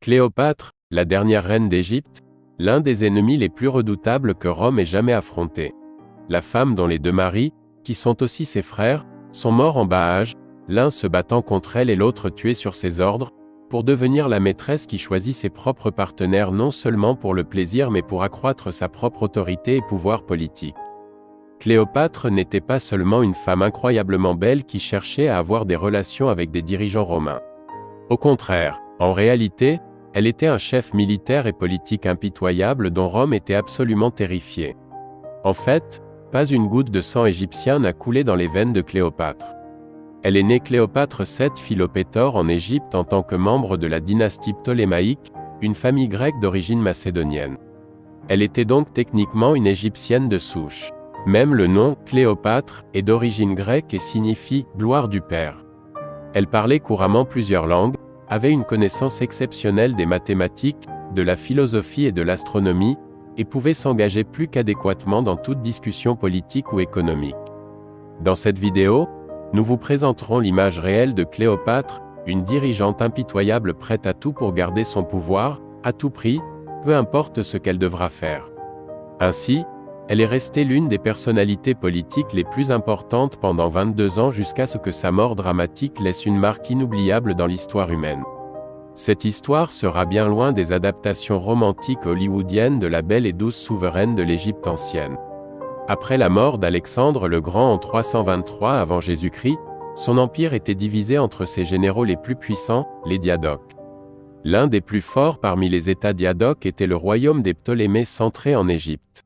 Cléopâtre, la dernière reine d'Égypte, l'un des ennemis les plus redoutables que Rome ait jamais affronté. La femme dont les deux maris, qui sont aussi ses frères, sont morts en bas âge, l'un se battant contre elle et l'autre tué sur ses ordres, pour devenir la maîtresse qui choisit ses propres partenaires non seulement pour le plaisir mais pour accroître sa propre autorité et pouvoir politique. Cléopâtre n'était pas seulement une femme incroyablement belle qui cherchait à avoir des relations avec des dirigeants romains. Au contraire, en réalité, elle était un chef militaire et politique impitoyable dont Rome était absolument terrifiée. En fait, pas une goutte de sang égyptien n'a coulé dans les veines de Cléopâtre. Elle est née Cléopâtre VII Philopétor en Égypte en tant que membre de la dynastie ptolémaïque, une famille grecque d'origine macédonienne. Elle était donc techniquement une égyptienne de souche. Même le nom, Cléopâtre, est d'origine grecque et signifie « gloire du Père ». Elle parlait couramment plusieurs langues, avait une connaissance exceptionnelle des mathématiques, de la philosophie et de l'astronomie, et pouvait s'engager plus qu'adéquatement dans toute discussion politique ou économique. Dans cette vidéo, nous vous présenterons l'image réelle de Cléopâtre, une dirigeante impitoyable prête à tout pour garder son pouvoir, à tout prix, peu importe ce qu'elle devra faire. Ainsi, elle est restée l'une des personnalités politiques les plus importantes pendant 22 ans jusqu'à ce que sa mort dramatique laisse une marque inoubliable dans l'histoire humaine. Cette histoire sera bien loin des adaptations romantiques hollywoodiennes de la belle et douce souveraine de l'Égypte ancienne. Après la mort d'Alexandre le Grand en 323 avant Jésus-Christ, son empire était divisé entre ses généraux les plus puissants, les diadoques. L'un des plus forts parmi les États diadoques était le royaume des Ptolémées centré en Égypte.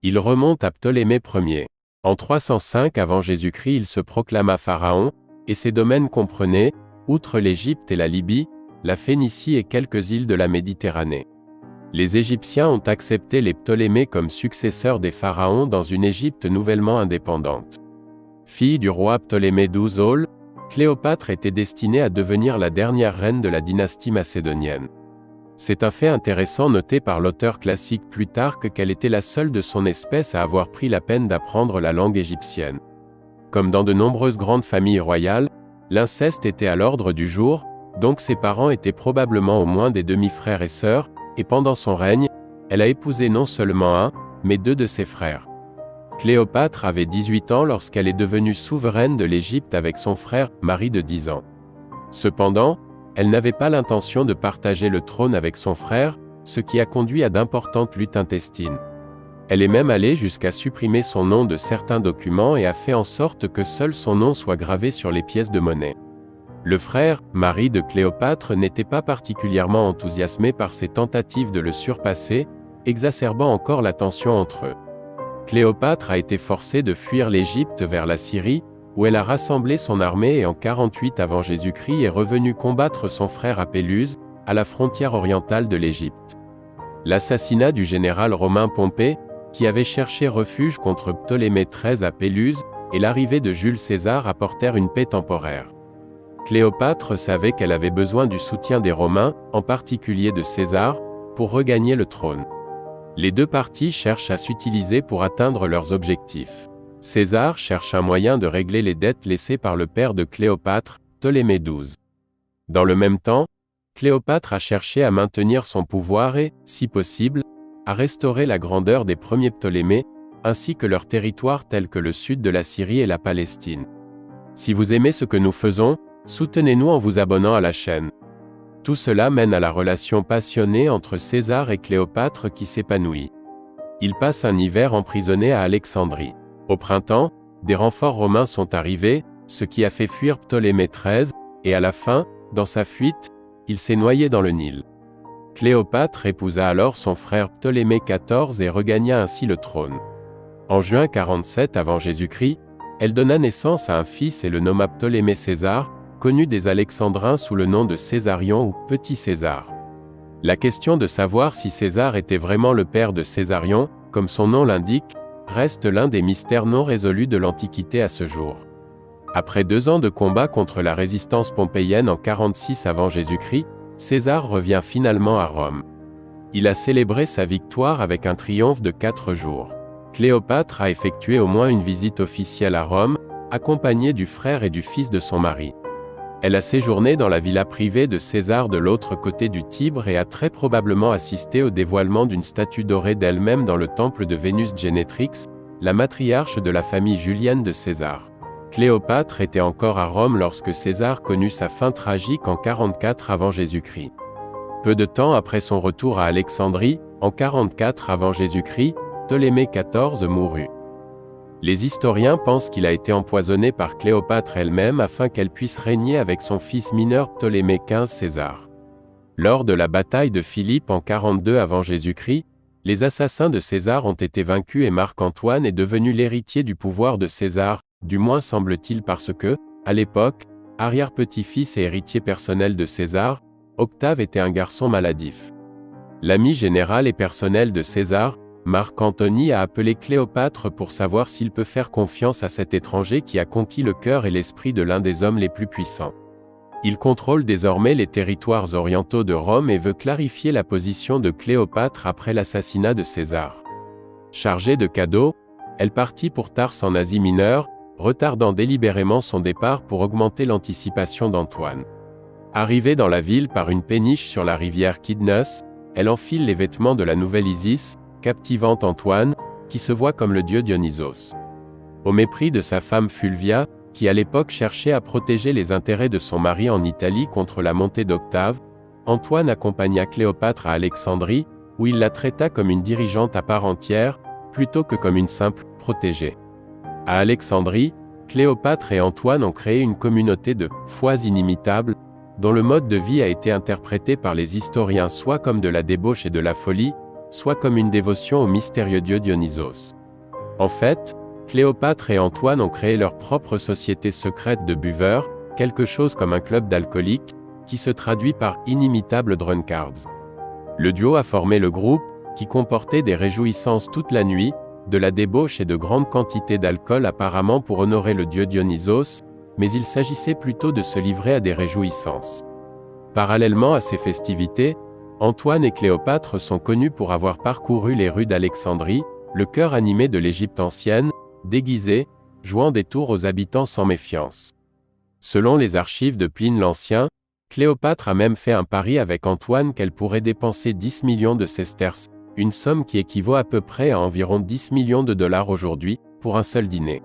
Il remonte à Ptolémée Ier. En 305 avant Jésus-Christ, il se proclama pharaon, et ses domaines comprenaient, outre l'Égypte et la Libye, la Phénicie et quelques îles de la Méditerranée. Les Égyptiens ont accepté les Ptolémées comme successeurs des pharaons dans une Égypte nouvellement indépendante. Fille du roi Ptolémée XII, Cléopâtre était destinée à devenir la dernière reine de la dynastie macédonienne. C'est un fait intéressant noté par l'auteur classique Plutarque qu'elle était la seule de son espèce à avoir pris la peine d'apprendre la langue égyptienne. Comme dans de nombreuses grandes familles royales, l'inceste était à l'ordre du jour, donc ses parents étaient probablement au moins des demi-frères et sœurs, et pendant son règne, elle a épousé non seulement un, mais deux de ses frères. Cléopâtre avait 18 ans lorsqu'elle est devenue souveraine de l'Égypte avec son frère, mari de 10 ans. Cependant, elle n'avait pas l'intention de partager le trône avec son frère, ce qui a conduit à d'importantes luttes intestines. Elle est même allée jusqu'à supprimer son nom de certains documents et a fait en sorte que seul son nom soit gravé sur les pièces de monnaie. Le frère, mari de Cléopâtre, n'était pas particulièrement enthousiasmé par ces tentatives de le surpasser, exacerbant encore la tension entre eux. Cléopâtre a été forcée de fuir l'Égypte vers la Syrie, où elle a rassemblé son armée et en 48 avant Jésus-Christ est revenue combattre son frère à Péluse, à la frontière orientale de l'Égypte. L'assassinat du général romain Pompée, qui avait cherché refuge contre Ptolémée XIII à Péluse, et l'arrivée de Jules César apportèrent une paix temporaire. Cléopâtre savait qu'elle avait besoin du soutien des Romains, en particulier de César, pour regagner le trône. Les deux parties cherchent à s'utiliser pour atteindre leurs objectifs. César cherche un moyen de régler les dettes laissées par le père de Cléopâtre, Ptolémée XII. Dans le même temps, Cléopâtre a cherché à maintenir son pouvoir et, si possible, à restaurer la grandeur des premiers Ptolémées, ainsi que leurs territoires tels que le sud de la Syrie et la Palestine. Si vous aimez ce que nous faisons, soutenez-nous en vous abonnant à la chaîne. Tout cela mène à la relation passionnée entre César et Cléopâtre qui s'épanouit. Ils passent un hiver emprisonnés à Alexandrie. Au printemps, des renforts romains sont arrivés, ce qui a fait fuir Ptolémée XIII, et à la fin, dans sa fuite, il s'est noyé dans le Nil. Cléopâtre épousa alors son frère Ptolémée XIV et regagna ainsi le trône. En juin 47 avant Jésus-Christ, elle donna naissance à un fils et le nomma Ptolémée César, connu des Alexandrins sous le nom de Césarion ou Petit César. La question de savoir si César était vraiment le père de Césarion, comme son nom l'indique, reste l'un des mystères non résolus de l'Antiquité à ce jour. Après 2 ans de combat contre la résistance pompéienne en 46 avant Jésus-Christ, César revient finalement à Rome. Il a célébré sa victoire avec un triomphe de 4 jours. Cléopâtre a effectué au moins une visite officielle à Rome, accompagnée du frère et du fils de son mari. Elle a séjourné dans la villa privée de César de l'autre côté du Tibre et a très probablement assisté au dévoilement d'une statue dorée d'elle-même dans le temple de Vénus Génétrix, la matriarche de la famille julienne de César. Cléopâtre était encore à Rome lorsque César connut sa fin tragique en 44 avant Jésus-Christ. Peu de temps après son retour à Alexandrie, en 44 avant Jésus-Christ, Ptolémée XIV mourut. Les historiens pensent qu'il a été empoisonné par Cléopâtre elle-même afin qu'elle puisse régner avec son fils mineur Ptolémée XV César. Lors de la bataille de Philippe en 42 avant Jésus-Christ, les assassins de César ont été vaincus et Marc-Antoine est devenu l'héritier du pouvoir de César, du moins semble-t-il parce que, à l'époque, arrière-petit-fils et héritier personnel de César, Octave était un garçon maladif. L'ami général et personnel de César, Marc Antony a appelé Cléopâtre pour savoir s'il peut faire confiance à cet étranger qui a conquis le cœur et l'esprit de l'un des hommes les plus puissants. Il contrôle désormais les territoires orientaux de Rome et veut clarifier la position de Cléopâtre après l'assassinat de César. Chargée de cadeaux, elle partit pour Tars en Asie mineure, retardant délibérément son départ pour augmenter l'anticipation d'Antoine. Arrivée dans la ville par une péniche sur la rivière Kidnos, elle enfile les vêtements de la nouvelle Isis, captivant Antoine, qui se voit comme le dieu Dionysos. Au mépris de sa femme Fulvia, qui à l'époque cherchait à protéger les intérêts de son mari en Italie contre la montée d'Octave, Antoine accompagna Cléopâtre à Alexandrie, où il la traita comme une dirigeante à part entière, plutôt que comme une simple protégée. À Alexandrie, Cléopâtre et Antoine ont créé une communauté de « foi inimitables », dont le mode de vie a été interprété par les historiens soit comme de la débauche et de la folie, soit comme une dévotion au mystérieux dieu Dionysos. En fait, Cléopâtre et Antoine ont créé leur propre société secrète de buveurs, quelque chose comme un club d'alcooliques, qui se traduit par « inimitables drunkards ». Le duo a formé le groupe, qui comportait des réjouissances toute la nuit, de la débauche et de grandes quantités d'alcool apparemment pour honorer le dieu Dionysos, mais il s'agissait plutôt de se livrer à des réjouissances. Parallèlement à ces festivités, Antoine et Cléopâtre sont connus pour avoir parcouru les rues d'Alexandrie, le cœur animé de l'Égypte ancienne, déguisés, jouant des tours aux habitants sans méfiance. Selon les archives de Pline l'Ancien, Cléopâtre a même fait un pari avec Antoine qu'elle pourrait dépenser 10 millions de sesterces, une somme qui équivaut à peu près à environ 10 millions de dollars aujourd'hui, pour un seul dîner.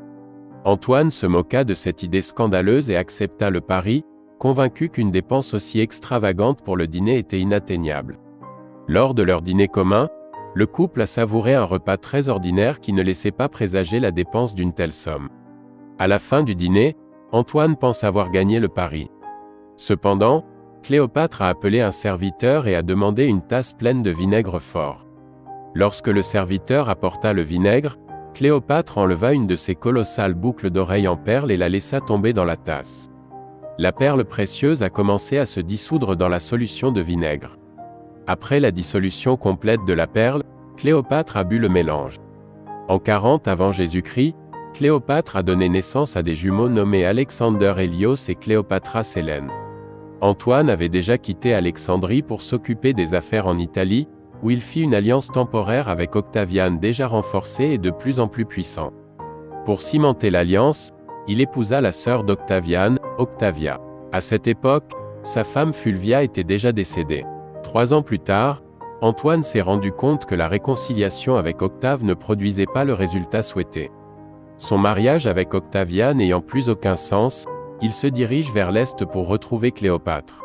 Antoine se moqua de cette idée scandaleuse et accepta le pari, convaincu qu'une dépense aussi extravagante pour le dîner était inatteignable. Lors de leur dîner commun, le couple a savouré un repas très ordinaire qui ne laissait pas présager la dépense d'une telle somme. À la fin du dîner, Antoine pense avoir gagné le pari. Cependant, Cléopâtre a appelé un serviteur et a demandé une tasse pleine de vinaigre fort. Lorsque le serviteur apporta le vinaigre, Cléopâtre enleva une de ses colossales boucles d'oreilles en perles et la laissa tomber dans la tasse. La perle précieuse a commencé à se dissoudre dans la solution de vinaigre. Après la dissolution complète de la perle, Cléopâtre a bu le mélange. En 40 avant Jésus-Christ, Cléopâtre a donné naissance à des jumeaux nommés Alexander Hélios et Cléopatra Sélène. Antoine avait déjà quitté Alexandrie pour s'occuper des affaires en Italie, où il fit une alliance temporaire avec Octavian déjà renforcé et de plus en plus puissant. Pour cimenter l'alliance, il épousa la sœur d'Octavian, Octavia. À cette époque, sa femme Fulvia était déjà décédée. 3 ans plus tard, Antoine s'est rendu compte que la réconciliation avec Octave ne produisait pas le résultat souhaité. Son mariage avec Octavia n'ayant plus aucun sens, il se dirige vers l'Est pour retrouver Cléopâtre.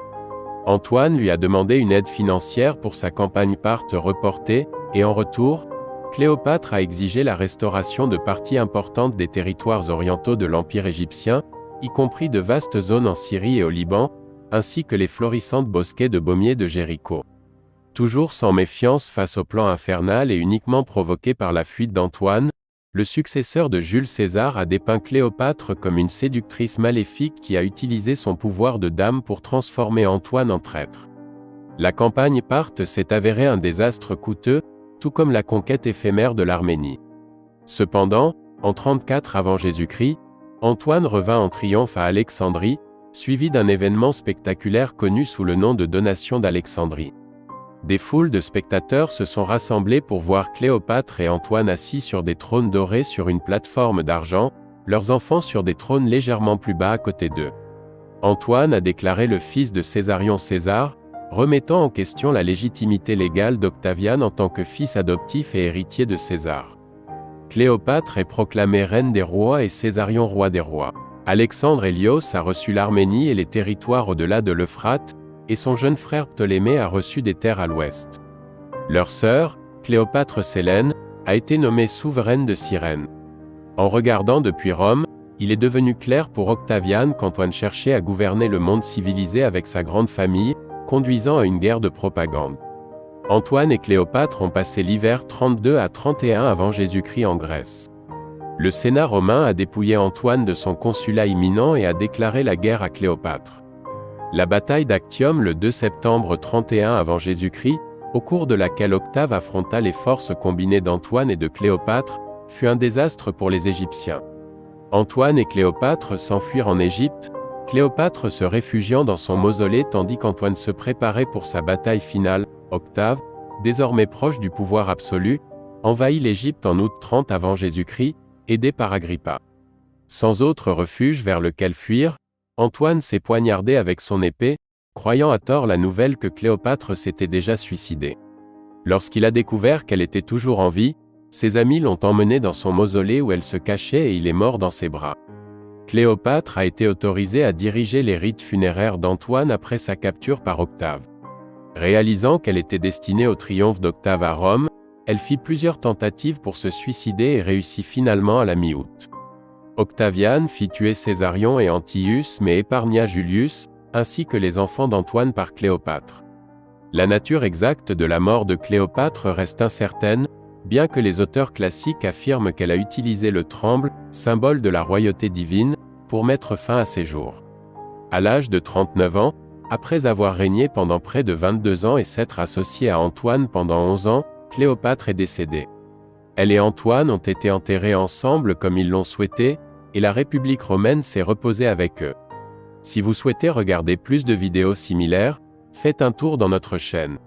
Antoine lui a demandé une aide financière pour sa campagne Parthe reportée, et en retour, Cléopâtre a exigé la restauration de parties importantes des territoires orientaux de l'Empire égyptien, y compris de vastes zones en Syrie et au Liban, ainsi que les florissantes bosquets de Beaumier de Jéricho. Toujours sans méfiance face au plan infernal et uniquement provoqué par la fuite d'Antoine, le successeur de Jules César a dépeint Cléopâtre comme une séductrice maléfique qui a utilisé son pouvoir de dame pour transformer Antoine en traître. La campagne Parthe s'est avérée un désastre coûteux, tout comme la conquête éphémère de l'Arménie. Cependant, en 34 avant Jésus-Christ, Antoine revint en triomphe à Alexandrie, suivi d'un événement spectaculaire connu sous le nom de Donation d'Alexandrie. Des foules de spectateurs se sont rassemblés pour voir Cléopâtre et Antoine assis sur des trônes dorés sur une plateforme d'argent, leurs enfants sur des trônes légèrement plus bas à côté d'eux. Antoine a déclaré le fils de Césarion César, remettant en question la légitimité légale d'Octavian en tant que fils adoptif et héritier de César. Cléopâtre est proclamée reine des rois et Césarion roi des rois. Alexandre Hélios a reçu l'Arménie et les territoires au-delà de l'Euphrate, et son jeune frère Ptolémée a reçu des terres à l'ouest. Leur sœur, Cléopâtre Sélène, a été nommée souveraine de Cyrène. En regardant depuis Rome, il est devenu clair pour Octavian qu'Antoine cherchait à gouverner le monde civilisé avec sa grande famille, conduisant à une guerre de propagande. Antoine et Cléopâtre ont passé l'hiver 32 à 31 avant Jésus-Christ en Grèce. Le Sénat romain a dépouillé Antoine de son consulat imminent et a déclaré la guerre à Cléopâtre. La bataille d'Actium le 2 septembre 31 avant Jésus-Christ, au cours de laquelle Octave affronta les forces combinées d'Antoine et de Cléopâtre, fut un désastre pour les Égyptiens. Antoine et Cléopâtre s'enfuirent en Égypte, Cléopâtre se réfugiant dans son mausolée tandis qu'Antoine se préparait pour sa bataille finale. Octave, désormais proche du pouvoir absolu, envahit l'Égypte en août 30 avant Jésus-Christ, aidé par Agrippa. Sans autre refuge vers lequel fuir, Antoine s'est poignardé avec son épée, croyant à tort la nouvelle que Cléopâtre s'était déjà suicidée. Lorsqu'il a découvert qu'elle était toujours en vie, ses amis l'ont emmenée dans son mausolée où elle se cachait et il est mort dans ses bras. Cléopâtre a été autorisée à diriger les rites funéraires d'Antoine après sa capture par Octave. Réalisant qu'elle était destinée au triomphe d'Octave à Rome, elle fit plusieurs tentatives pour se suicider et réussit finalement à la mi-août. Octavian fit tuer Césarion et Antiochus mais épargna Julius, ainsi que les enfants d'Antoine par Cléopâtre. La nature exacte de la mort de Cléopâtre reste incertaine, bien que les auteurs classiques affirment qu'elle a utilisé le tremble, symbole de la royauté divine, pour mettre fin à ses jours. À l'âge de 39 ans, après avoir régné pendant près de 22 ans et s'être associée à Antoine pendant 11 ans, Cléopâtre est décédée. Elle et Antoine ont été enterrés ensemble comme ils l'ont souhaité, et la République romaine s'est reposée avec eux. Si vous souhaitez regarder plus de vidéos similaires, faites un tour dans notre chaîne.